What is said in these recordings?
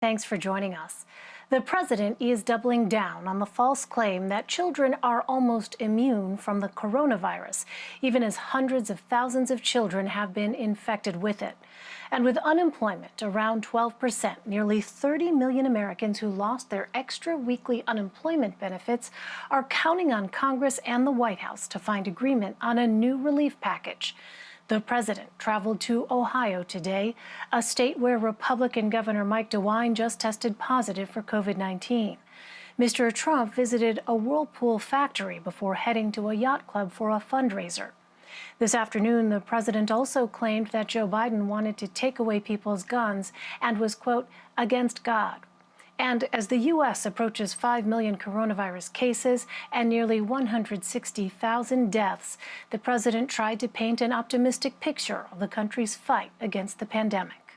Thanks for joining us. The president is doubling down on the false claim that children are almost immune from the coronavirus, even as hundreds of thousands of children have been infected with it. And with unemployment around 12%, nearly 30 million Americans who lost their extra weekly unemployment benefits are counting on Congress and the White House to find agreement on a new relief package. The president traveled to Ohio today, a state where Republican Governor Mike DeWine just tested positive for COVID-19. Mr. Trump visited a Whirlpool factory before heading to a yacht club for a fundraiser. This afternoon, the president also claimed that Joe Biden wanted to take away people's guns and was, quote, against God. And as the U.S. approaches 5 million coronavirus cases and nearly 160,000 deaths, the president tried to paint an optimistic picture of the country's fight against the pandemic.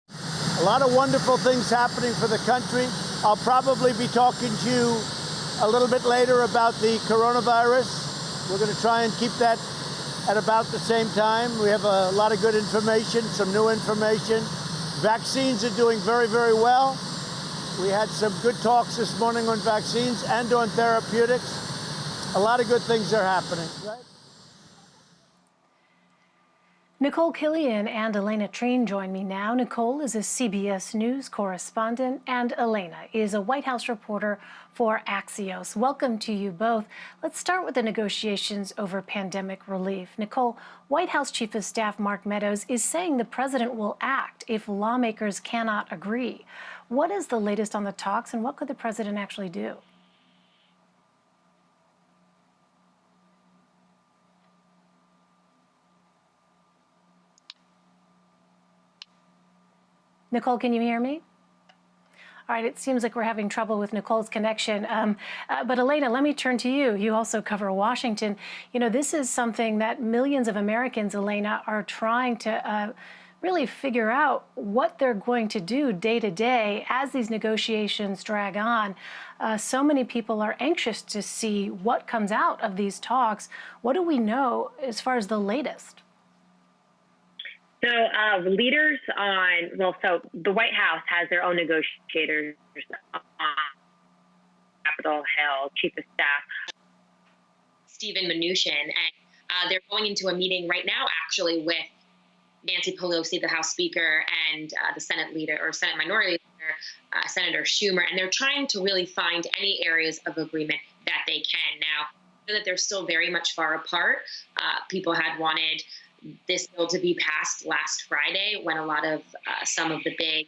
A lot of wonderful things happening for the country. I'll probably be talking to you a little bit later about the coronavirus. We're going to try and keep that at about the same time. We have a lot of good information, some new information. Vaccines are doing very, very well. We had some good talks this morning on vaccines and on therapeutics. A lot of good things are happening, right? Nikole, Killion and Alayna Treene join me now. Nikole is a CBS News correspondent, and Alayna is a White House reporter for Axios. Welcome to you both. Let's start with the negotiations over pandemic relief. Nikole, White House Chief of Staff Mark Meadows is saying the president will act if lawmakers cannot agree. What is the latest on the talks, and what could the president actually do? Nikole, can you hear me? All right, it seems like we're having trouble with Nikole's connection. But Alayna, let me turn to you. You also cover Washington. You know, this is something that millions of Americans, Alayna, are trying to really figure out what they're going to do day to day as these negotiations drag on. So many people are anxious to see what comes out of these talks. What do we know as far as the latest? So leaders so the White House has their own negotiators on Capitol Hill, Chief of Staff Stephen Mnuchin, and they're going into a meeting right now, actually, with Nancy Pelosi, the House Speaker, and the Senate leader or Senate Minority Leader, Senator Schumer, and they're trying to really find any areas of agreement that they can. Now, I know that they're still very much far apart. People had wanted this bill to be passed last Friday, when a lot of some of the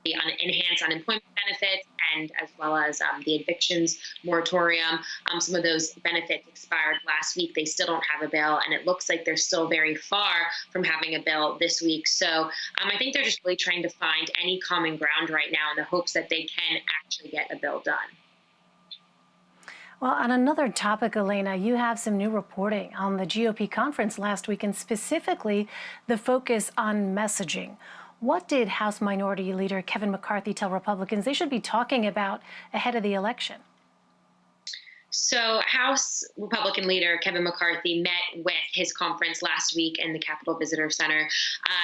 enhanced unemployment benefits and as well as the evictions moratorium, some of those benefits expired last week. They still don't have a bill, and it looks like they're still very far from having a bill this week. So I think they're just really trying to find any common ground right now in the hopes that they can actually get a bill done. Well, on another topic, Alayna, you have some new reporting on the GOP conference last week, and specifically the focus on messaging. What did House Minority Leader Kevin McCarthy tell Republicans they should be talking about ahead of the election? So House Republican leader Kevin McCarthy met with his conference last week in the Capitol Visitor Center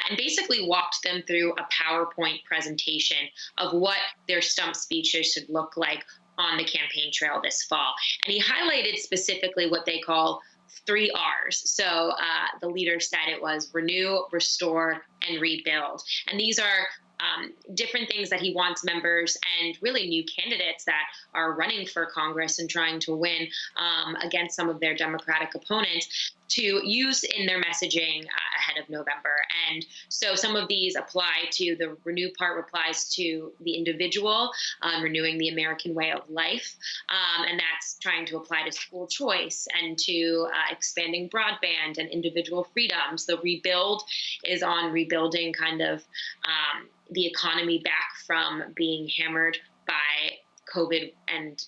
and basically walked them through a PowerPoint presentation of what their stump speeches should look like on the campaign trail this fall. And he highlighted specifically what they call 3 R's. So the leader said it was renew, restore, and rebuild. And these are different things that he wants members and really new candidates that are running for Congress and trying to win against some of their Democratic opponents to use in their messaging ahead of November. And so some of these apply to the renew part, applies to the individual, renewing the American way of life. And that's trying to apply to school choice and to expanding broadband and individual freedoms. The rebuild is on rebuilding kind of the economy back from being hammered by COVID and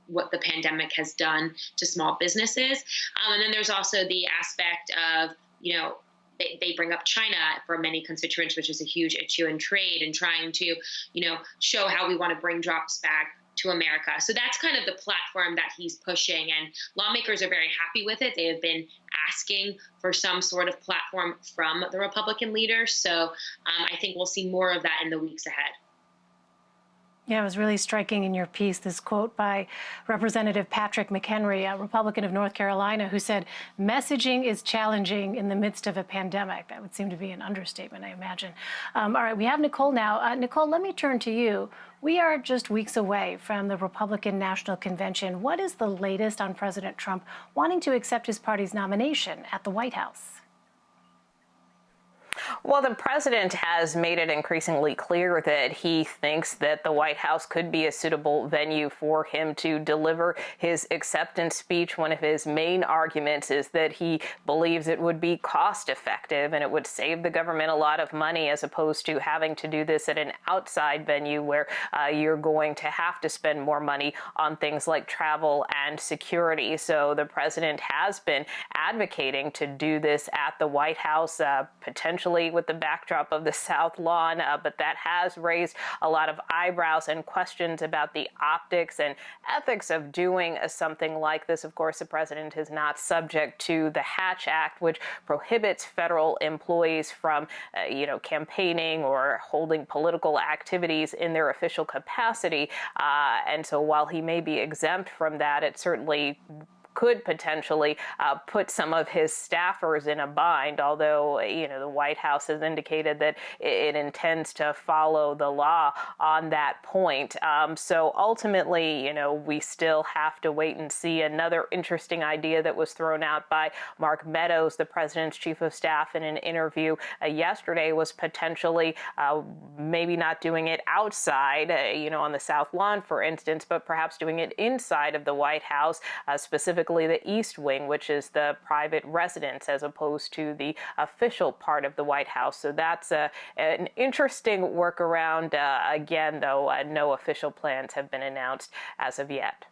what the pandemic has done to small businesses. And then there's also the aspect of, they bring up China for many constituents, which is a huge issue in trade, and trying to, show how we want to bring jobs back to America. So that's kind of the platform that he's pushing, and lawmakers are very happy with it. They have been asking for some sort of platform from the Republican leaders. So I think we'll see more of that in the weeks ahead. Yeah, it was really striking in your piece, this quote by Representative Patrick McHenry, a Republican of North Carolina, who said, messaging is challenging in the midst of a pandemic. That would seem to be an understatement, I imagine. All right, we have Nikole now. Nikole, let me turn to you. We are just weeks away from the Republican National Convention. What is the latest on President Trump wanting to accept his party's nomination at the White House? Well, the president has made it increasingly clear that he thinks that the White House could be a suitable venue for him to deliver his acceptance speech. One of his main arguments is that he believes it would be cost effective and it would save the government a lot of money as opposed to having to do this at an outside venue where you're going to have to spend more money on things like travel and security. So the president has been advocating to do this at the White House, potentially with the backdrop of the South Lawn, but that has raised a lot of eyebrows and questions about the optics and ethics of doing something like this. Of course, the president is not subject to the Hatch Act, which prohibits federal employees from, campaigning or holding political activities in their official capacity. And so while he may be exempt from that, it certainly could potentially put some of his staffers in a bind, although, the White House has indicated that it intends to follow the law on that point. So ultimately, we still have to wait and see. Another interesting idea that was thrown out by Mark Meadows, the president's chief of staff, in an interview yesterday was potentially maybe not doing it outside, on the South Lawn, for instance, but perhaps doing it inside of the White House, specifically the East Wing, which is the private residence as opposed to the official part of the White House. So that's an interesting workaround. Again, though, no official plans have been announced as of yet.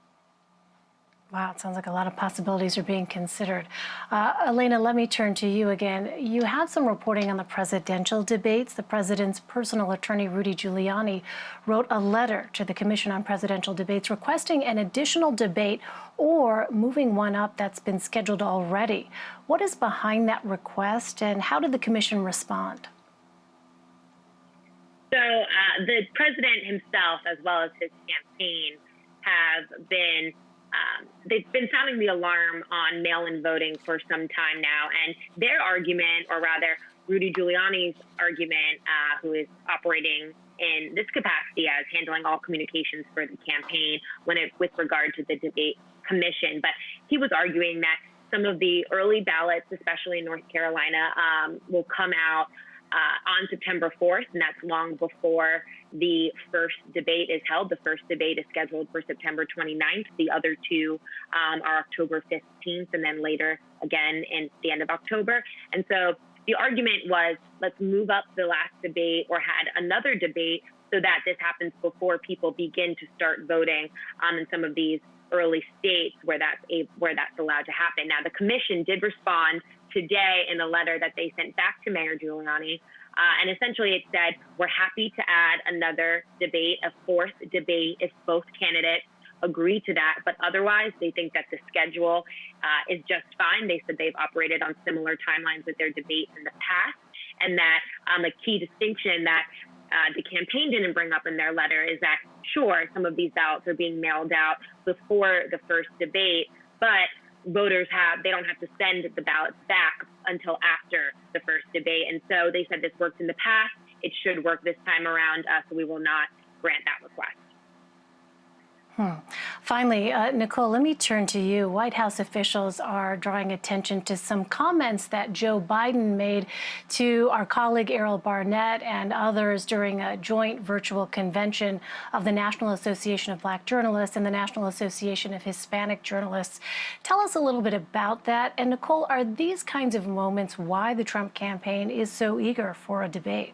Wow, it sounds like a lot of possibilities are being considered. Alayna, let me turn to you again. You have some reporting on the presidential debates. The president's personal attorney, Rudy Giuliani, wrote a letter to the Commission on Presidential Debates requesting an additional debate or moving one up that's been scheduled already. What is behind that request, and how did the commission respond? So the president himself, as well as his campaign, have been they've been sounding the alarm on mail-in voting for some time now. And their argument, or rather Rudy Giuliani's argument, who is operating in this capacity as handling all communications for the campaign with regard to the debate commission. But he was arguing that some of the early ballots, especially in North Carolina, will come out on September 4th, and that's long before the first debate is held. The first debate is scheduled for September 29th. The other two are October 15th, and then later again in the end of October. And so the argument was, let's move up the last debate or had another debate so that this happens before people begin to start voting in some of these early states where that's allowed to happen. Now, the commission did respond today in a letter that they sent back to Mayor Giuliani. And essentially it said, we're happy to add another debate, a fourth debate, if both candidates agree to that. But otherwise, they think that the schedule is just fine. They said they've operated on similar timelines with their debates in the past. And that a key distinction that the campaign didn't bring up in their letter is that, sure, some of these ballots are being mailed out before the first debate, but voters they don't have to send the ballots back until after the first debate. And so they said this worked in the past. It should work this time around, so we will not grant that request. Finally, Nikole, let me turn to you. White House officials are drawing attention to some comments that Joe Biden made to our colleague Errol Barnett and others during a joint virtual convention of the National Association of Black Journalists and the National Association of Hispanic Journalists. Tell us a little bit about that. And Nikole, are these kinds of moments why the Trump campaign is so eager for a debate?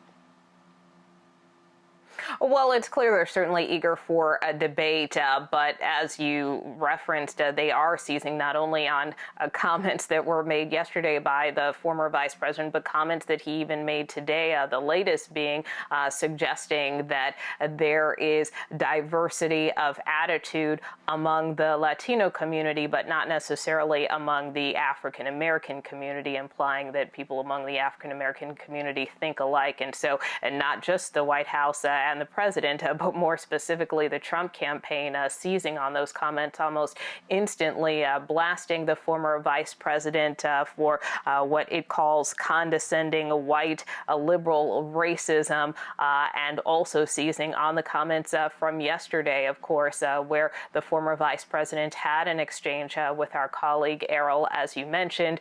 Well, it's clear they're certainly eager for a debate, but as you referenced, they are seizing not only on comments that were made yesterday by the former vice president, but comments that he even made today, the latest being suggesting that there is diversity of attitude among the Latino community, but not necessarily among the African-American community, implying that people among the African-American community think alike. And so, and not just the White House and the the president, but more specifically the Trump campaign, seizing on those comments almost instantly, blasting the former vice president for what it calls condescending white liberal racism, and also seizing on the comments from yesterday, of course, where the former vice president had an exchange with our colleague Errol, as you mentioned.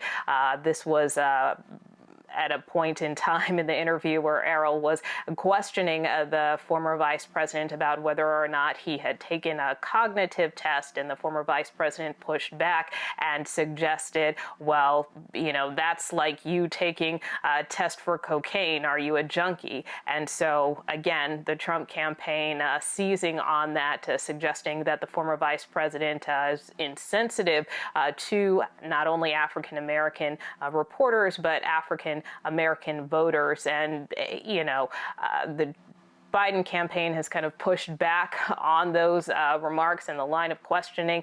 This was at a point in time in the interview where Errol was questioning the former vice president about whether or not he had taken a cognitive test, and the former vice president pushed back and suggested, well, you know, that's like you taking a test for cocaine. Are you a junkie? And so, again, the Trump campaign seizing on that, suggesting that the former vice president is insensitive to not only African-American reporters, but African-American voters. And, you know, the Biden campaign has kind of pushed back on those remarks and the line of questioning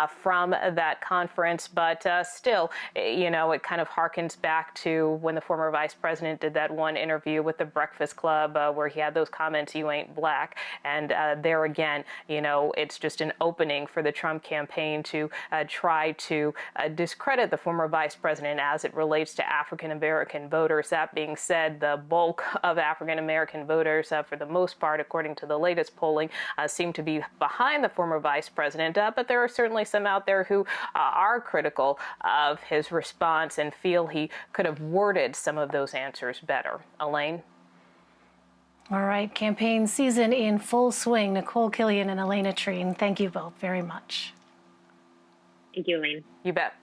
from that conference. But still, you know, it kind of harkens back to when the former vice president did that one interview with the Breakfast Club where he had those comments, "You ain't black." And there again, you know, it's just an opening for the Trump campaign to try to discredit the former vice president as it relates to African-American voters. That being said, the bulk of African-American voters, for the most part, according to the latest polling, seem to be behind the former vice president. But there are certainly some out there who are critical of his response and feel he could have worded some of those answers better. Elaine? All right, campaign season in full swing. Nikole, Killion, and Alayna Treene, thank you both very much. Thank you, Elaine. You bet.